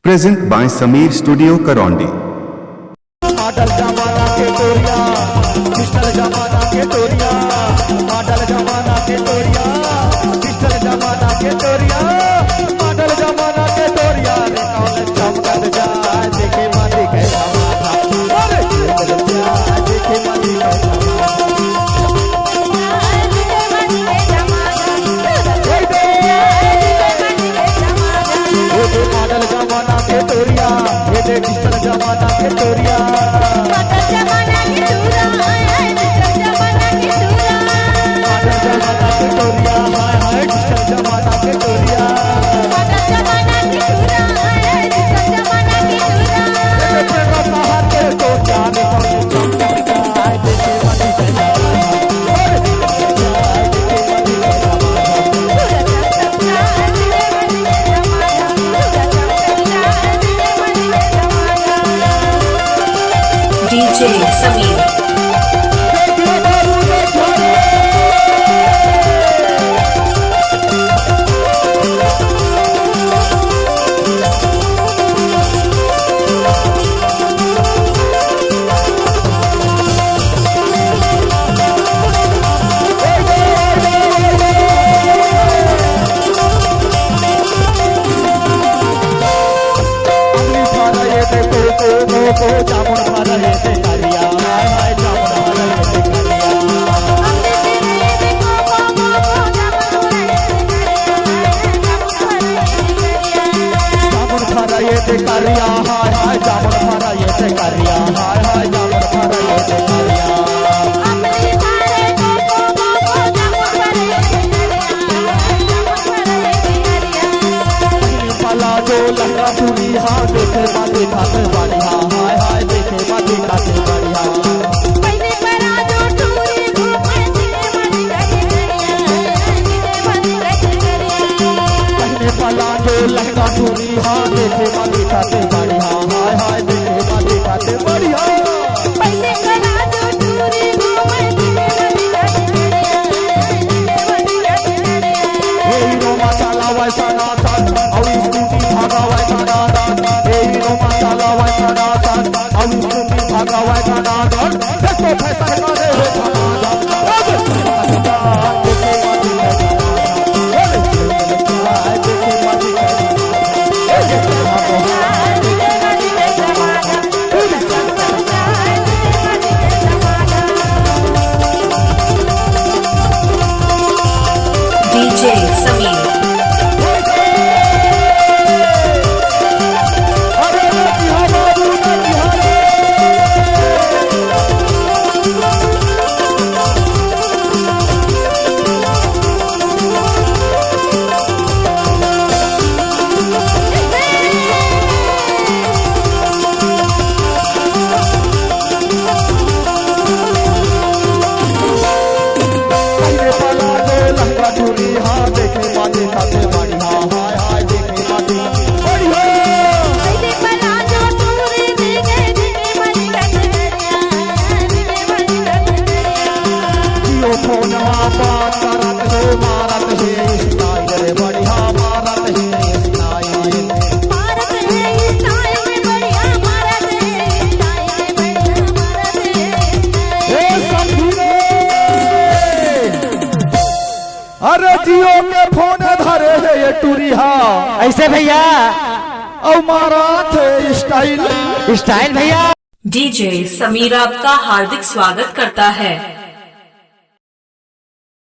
Present by Sameer Studio Karaundi. Model जमाना के तोरिया, digital जमाना के तोरिया, मॉडल जमाना के तोरिया, डिजिटल जमाना के तोरिया, मॉडल जमाना के तोरिया, रे कौन चमकत जाए देखे माली के जमाना, अरे चमकत जाए देखे माली के मॉडल जमाना के तोरिया, ये डिजिटल जमाना के तोरिया, मॉडल जमाना के तोरिया, मॉडल जमाना के तोरिया, हाय हाय डिजिटल जमाना के तोरिया, मॉडल जमाना के तोरिया, हाय डिजिटल जमाना के तोरिया, देखो कहां के तो जाने कौन चमकत जाए देखे माली के जमाना, अरे चमकत जाए देखे माली के DJ Sameer. को जामुन वाला ये से करिया, हाय हाय जामुन वाला ये से करिया, जामुन वाला ये से करिया, हाय हाय जामुन वाला ये से करिया, हाय हाय जामुन वाला ये से करिया, वाला जो लहंगा चूड़ी हाँ देखे बातें खाते बढ़िया, हाय हाय देखे बातें खाते बढ़िया, वाला जो लहंगा चूड़ी हाँ देखे बातें खाते बढ़िया, हाय हाय देखे बातें खाते बढ़िया, हीरो मसाला वैसा नाचन और स्कूटी भागा वैसा नाचन, हीरो मसाला वैसा नाचन और स्कूटी भागा वैसा नाचन, देखो फैशन का दे हो समाजन, DJ Sameer. अरे जियो के फोन धरे है ये टूरिया ऐसे भैया और मारा थे स्टाइल भैया। DJ समीर आपका हार्दिक स्वागत करता है।